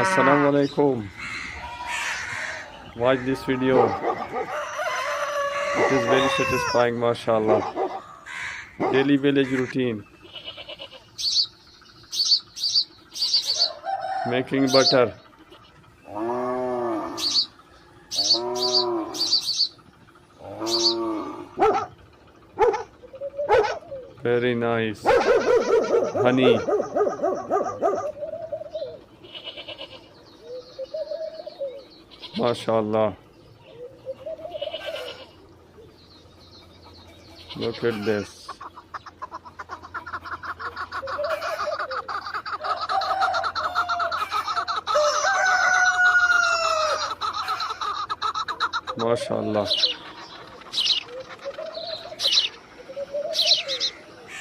Assalamu alaikum. Watch this video. It is very satisfying, Masha Allah. Daily village routine. Making butter. Very nice. Honey. Masha Allah. Look at this. Masha Allah.